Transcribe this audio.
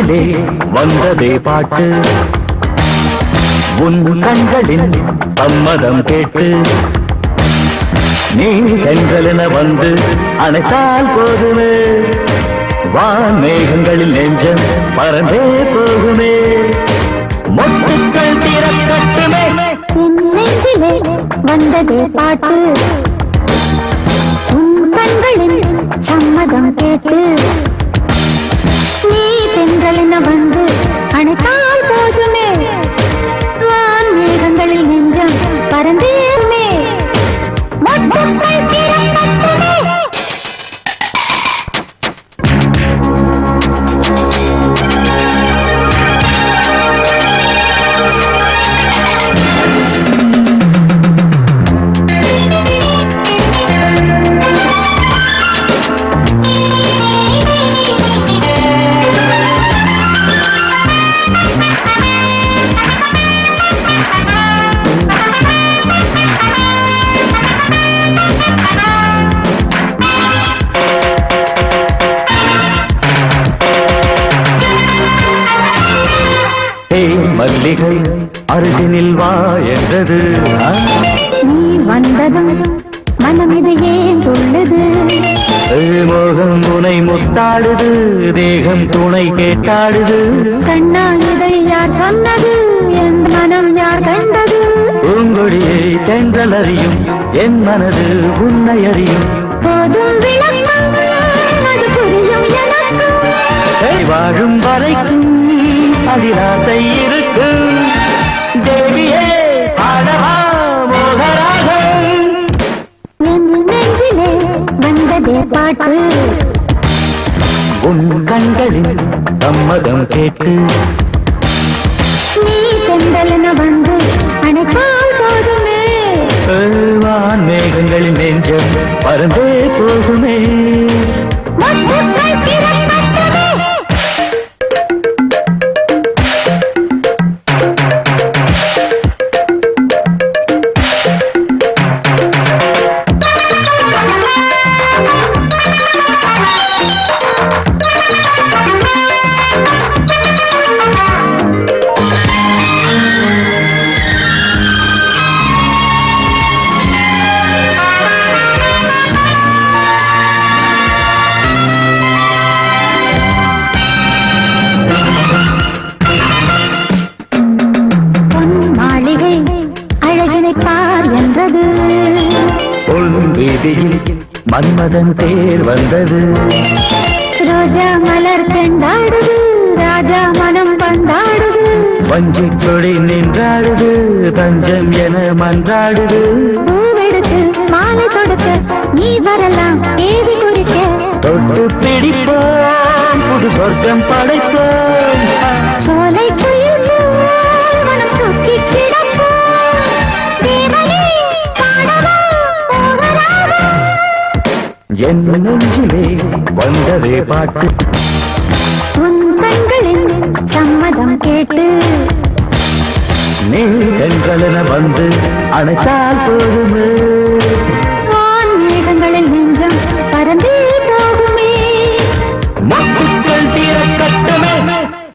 நெஞ்சிலே வந்ததே பாட்டு உன் கண்களின் சம்மதம் கேட்டு நீ சென்றலென வந்து அணைத்தால் போதுமே வான் மேகங்களில் நெஞ்சம் பறந்தே போகுமே மொட்டுக்கள் திறக்கட்டுமே நெஞ்சிலே வந்ததே பாட்டு உன் கண்களின் சம்மதம் கேட்டு நீ தென்றலென வந்து அணைத்தால் போதுமே வான் மேகங்களில் நெஞ்சம் பறந்தேருமே மொட்டுக்கள் திறக்கட்டுமே மல்லிகை அருகினில் வா என்றது நீ வந்ததும் மனம் இது ஏன் துள்ளது மோகம் துணை முத்தாடுது தேகம் துணை கேட்டாடுது கண்ணா இதை யார் சொன்னது என் மனம் யார் கண்டது பூங்கொடியை தென்றல் அறியும் என் மனது உன்னை அறியும் போதும் விளக்கம் அது புரியும் எனக்கு வாழும் வரைக்கும் அதிராசை இருக்கு தேவியே ஆடவா மோகராகம் என் நெஞ்சிலே வந்ததே பாட்டு உன் கண்களில் சம்மதம் கேட்டு நீ தென்றலென வந்து அணைத்தால் போதுமே வான் மேகங்களின் நெஞ்சம் பறந்தே போகுமே மொட்டுக்கள் திறக்கட்டுமே மன்மதன் தேர் வந்தது ரோஜா மலர் கண்டாடுது ராஜா மனம் பந்தாடுது வஞ்சி கொடி நின்றாடுது தஞ்சம் என மன்றாடுது பூவெடுத்து மாலை கொடுக்க நீ வரலாம் ஏதி குறிக்க தொட்டு பிடிப்போம் புது சொர்க்கம் படைப்போம் சோலை மனம் சுற்றி கிடப்போம் தேவனே பாடவா என் நெஞ்சிலே வந்ததே பாட்டு உன் கண்களின் சம்மதம் கேட்டு நீ தென்றலென வந்து அணைத்தால் போதுமே